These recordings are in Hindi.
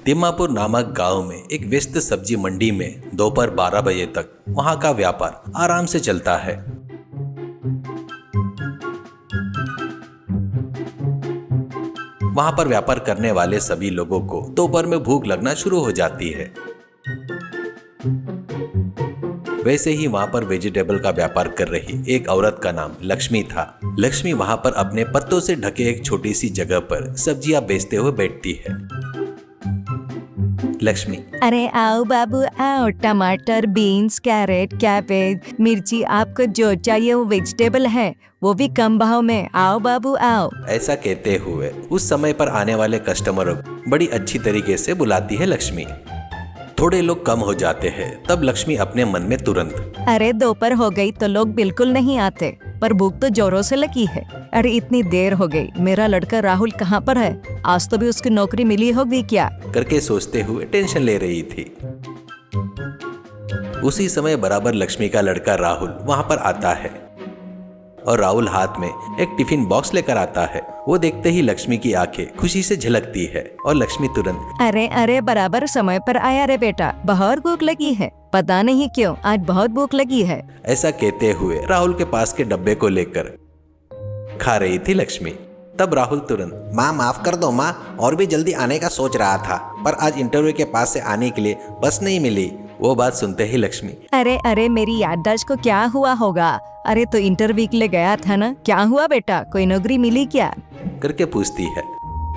तिम्मापुर नामक गांव में एक व्यस्त सब्जी मंडी में दोपहर 12 बजे तक वहां का व्यापार आराम से चलता है। वहां पर व्यापार करने वाले सभी लोगों को दोपहर में भूख लगना शुरू हो जाती है। वैसे ही वहां पर वेजिटेबल का व्यापार कर रही एक औरत का नाम लक्ष्मी था। लक्ष्मी वहां पर अपने पत्तों से ढके एक छोटी सी जगह पर सब्जियां बेचते हुए बैठती है। लक्ष्मी, अरे आओ बाबू आओ, टमाटर, बीन्स, कैरेट, कैबेज, मिर्ची, आपको जो चाहिए वो वेजिटेबल है, वो भी कम भाव में। आओ बाबू आओ। ऐसा कहते हुए उस समय पर आने वाले कस्टमरों को बड़ी अच्छी तरीके से बुलाती है लक्ष्मी। थोड़े लोग कम हो जाते हैं, तब लक्ष्मी अपने मन में तुरंत, अरे दोपहर हो गई तो लोग बिल्कुल नहीं आते, पर भूख तो जोरों से लगी है। अरे इतनी देर हो गई, मेरा लड़का राहुल कहाँ पर है? आज तो भी उसकी नौकरी मिली होगी क्या? करके सोचते हुए टेंशन ले रही थी। उसी समय बराबर लक्ष्मी का लड़का राहुल वहां पर आता है और राहुल हाथ में एक टिफिन बॉक्स लेकर आता है। वो देखते ही लक्ष्मी की आंखें खुशी से झलकती है और लक्ष्मी तुरंत, अरे अरे बराबर समय पर आया रे बेटा, बहुत भूख लगी है। पता नहीं क्यों आज बहुत भूख लगी है। ऐसा कहते हुए राहुल के पास के डब्बे को लेकर खा रही थी लक्ष्मी। तब राहुल तुरंत, माँ माफ कर दो माँ, और भी जल्दी आने का सोच रहा था, पर आज इंटरव्यू के पास से आने के लिए बस नहीं मिली। वो बात सुनते ही लक्ष्मी, अरे अरे मेरी याददाश्त को क्या हुआ होगा? अरे तो इंटरव्यू के लिए गया था ना, क्या हुआ बेटा, कोई नौकरी मिली क्या? करके पूछती है।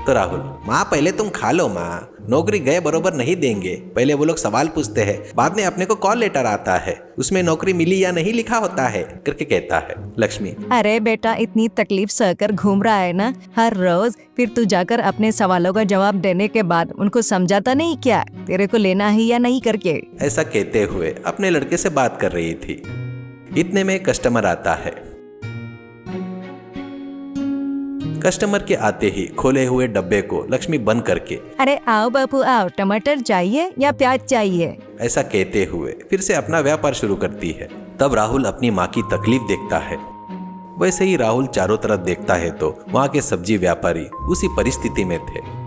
तो राहुल, माँ पहले तुम खा लो माँ, नौकरी गए बरोबर नहीं देंगे। पहले वो लोग सवाल पूछते हैं, बाद में अपने को कॉल लेटर आता है, उसमें नौकरी मिली या नहीं लिखा होता है, करके कहता है। लक्ष्मी, अरे बेटा इतनी तकलीफ सहकर घूम रहा है ना हर रोज, फिर तू जाकर अपने सवालों का जवाब देने के बाद उनको समझाता नहीं क्या, तेरे को लेना है या नहीं करके? ऐसा कहते हुए अपने लड़के से बात कर रही थी। इतने में कस्टमर आता है। कस्टमर के आते ही खोले हुए डब्बे को लक्ष्मी बंद करके, अरे आओ बाबू आओ, टमाटर चाहिए या प्याज चाहिए? ऐसा कहते हुए फिर से अपना व्यापार शुरू करती है। तब राहुल अपनी माँ की तकलीफ देखता है। वैसे ही राहुल चारों तरफ देखता है तो वहाँ के सब्जी व्यापारी उसी परिस्थिति में थे।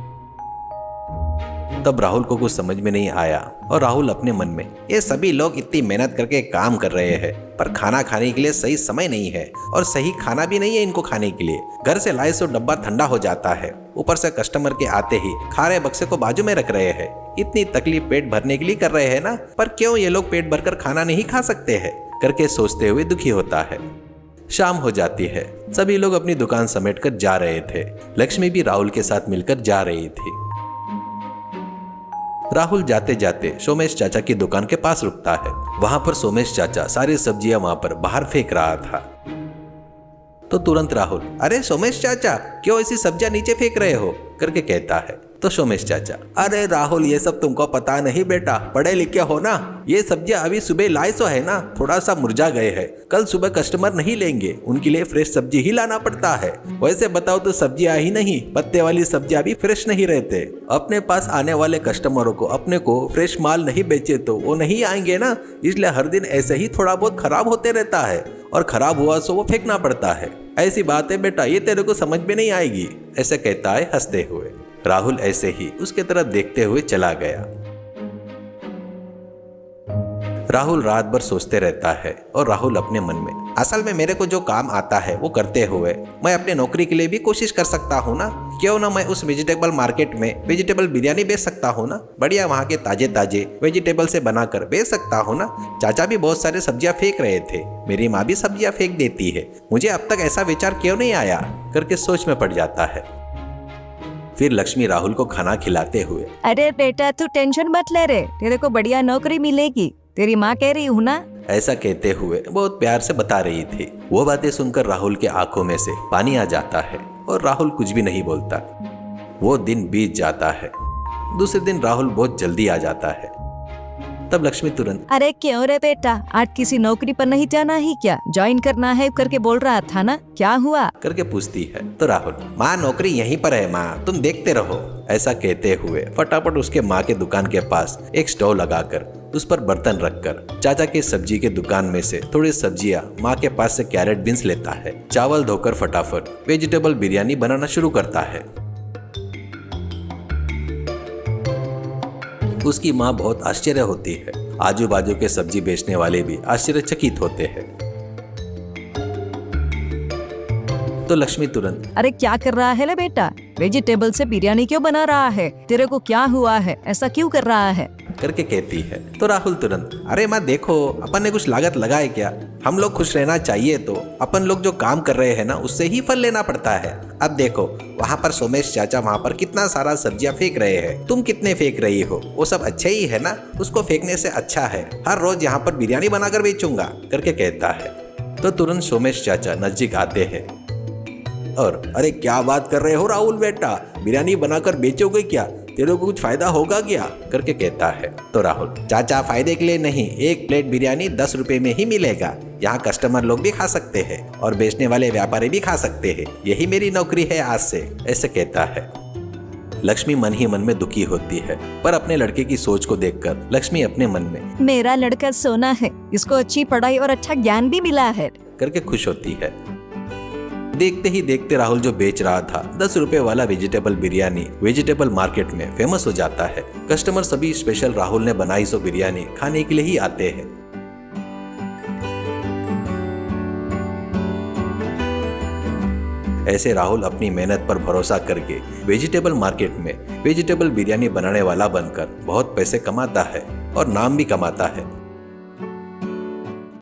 तब राहुल को कुछ समझ में नहीं आया और राहुल अपने मन में, ये सभी लोग इतनी मेहनत करके काम कर रहे हैं, पर खाना खाने के लिए सही समय नहीं है और सही खाना भी नहीं है इनको खाने के लिए। घर से लाए सो डब्बा ठंडा हो जाता है, ऊपर से कस्टमर के आते ही खारे बक्से को बाजू में रख रहे हैं। इतनी तकलीफ पेट भरने के लिए कर रहे हैं ना, पर क्यों ये लोग पेट भरकर खाना नहीं खा सकते हैं, करके सोचते हुए दुखी होता है। शाम हो जाती है, सभी लोग अपनी दुकान समेट कर जा रहे थे। लक्ष्मी भी राहुल के साथ मिलकर जा रही थी। राहुल जाते जाते सोमेश चाचा की दुकान के पास रुकता है। वहां पर सोमेश चाचा सारी सब्जियां वहां पर बाहर फेंक रहा था। तो तुरंत राहुल, अरे सोमेश चाचा क्यों ऐसी सब्जियां नीचे फेंक रहे हो, करके कहता है। तो सोमेश चाचा, अरे राहुल ये सब तुमको पता नहीं बेटा, पढ़े लिखे हो ना, ये सब्जियां अभी सुबह लाए सो है ना, थोड़ा सा मुरझा गए हैं, कल सुबह कस्टमर नहीं लेंगे, उनके लिए फ्रेश सब्जी ही लाना पड़ता है। वैसे बताओ तो सब्जियां ही नहीं, पत्ते वाली सब्जियां भी फ्रेश नहीं रहते। अपने पास आने वाले कस्टमरों को अपने को फ्रेश माल नहीं बेचे तो वो नहीं आएंगे ना, इसलिए हर दिन ऐसे ही थोड़ा बहुत खराब होते रहता है और खराब हुआ सो वो फेंकना पड़ता है। ऐसी बात है बेटा, ये तेरे को समझ में नहीं आएगी, ऐसा कहता है हंसते हुए। राहुल ऐसे ही उसके तरफ देखते हुए चला गया। राहुल रात भर सोचते रहता है और राहुल अपने मन में, असल में मेरे को जो काम आता है वो करते हुए मैं अपने नौकरी के लिए भी कोशिश कर सकता हूँ ना, क्यों ना मैं उस वेजिटेबल मार्केट में वेजिटेबल बिरयानी बेच सकता हूँ ना, बढ़िया वहाँ के ताजे ताजे वेजिटेबल से बनाकर बेच सकता हूँ ना। चाचा भी बहुत सारे सब्जियां फेंक रहे थे, मेरी माँ भी सब्जियां फेंक देती है, मुझे अब तक ऐसा विचार क्यों नहीं आया, करके सोच में पड़ जाता है। फिर लक्ष्मी राहुल को खाना खिलाते हुए, अरे बेटा तू टेंशन मत ले रे, तेरे को बढ़िया नौकरी मिलेगी, तेरी माँ कह रही हूँ ना, ऐसा कहते हुए बहुत प्यार से बता रही थी। वो बातें सुनकर राहुल के आंखों में से पानी आ जाता है और राहुल कुछ भी नहीं बोलता। वो दिन बीत जाता है। दूसरे दिन राहुल बहुत जल्दी आ जाता है। तब लक्ष्मी तुरंत, अरे क्यों रे बेटा, आज किसी नौकरी पर नहीं जाना ही क्या, ज्वाइन करना है करके बोल रहा था ना, क्या हुआ, करके पूछती है। तो राहुल, माँ नौकरी यहीं पर है माँ, तुम देखते रहो, ऐसा कहते हुए फटाफट उसके माँ के दुकान के पास एक स्टोव लगाकर उस पर बर्तन रखकर चाचा के सब्जी के दुकान में से थोड़ी सब्जियां माँ के पास से कैरेट बीन्स लेता है। चावल धोकर फटाफट वेजिटेबल बिरयानी बनाना शुरू करता है। उसकी माँ बहुत आश्चर्य होती है। आजू बाजू के सब्जी बेचने वाले भी आश्चर्यचकित होते हैं। तो लक्ष्मी तुरंत, अरे क्या कर रहा है ले बेटा, वेजिटेबल से बिरयानी क्यों बना रहा है, तेरे को क्या हुआ है, ऐसा क्यों कर रहा है करके कहती है। तो राहुल तुरंत, अरे माँ देखो, अपन ने कुछ लागत लगाए क्या, हम लोग खुश रहना चाहिए तो अपन लोग जो काम कर रहे हैं ना उससे ही फल लेना पड़ता है। अब देखो वहाँ पर सोमेश चाचा वहाँ पर कितना सारा सब्जियाँ फेंक रहे हैं, तुम कितने फेंक रही हो, वो सब अच्छे ही है ना, उसको फेंकने से अच्छा है हर रोज यहाँ पर बिरयानी बनाकर बेचूंगा करके कहता है। तो तुरंत सोमेश चाचा नजदीक आते हैं और, अरे क्या बात कर रहे हो राहुल बेटा, बिरयानी बनाकर बेचोगे क्या, तेरे को कुछ फायदा होगा क्या करके कहता है। तो राहुल, चाचा फायदे के लिए नहीं, एक प्लेट बिरयानी 10 रुपए में ही मिलेगा, यहाँ कस्टमर लोग भी खा सकते हैं और बेचने वाले व्यापारी भी खा सकते हैं, यही मेरी नौकरी है आज से, ऐसे कहता है। लक्ष्मी मन ही मन में दुखी होती है, पर अपने लड़के की सोच को देखकर लक्ष्मी अपने मन में, मेरा लड़का सोना है, इसको अच्छी पढ़ाई और अच्छा ज्ञान भी मिला है करके खुश होती है। देखते ही देखते राहुल जो बेच रहा था 10 रुपए वाला वेजिटेबल बिरयानी वेजिटेबल मार्केट में फेमस हो जाता है। कस्टमर सभी स्पेशल राहुल ने बनाई सो बिरयानी खाने के लिए ही आते हैं। ऐसे राहुल अपनी मेहनत पर भरोसा करके वेजिटेबल मार्केट में वेजिटेबल बिरयानी बनाने वाला बनकर बहुत पैसे कमाता है और नाम भी कमाता है।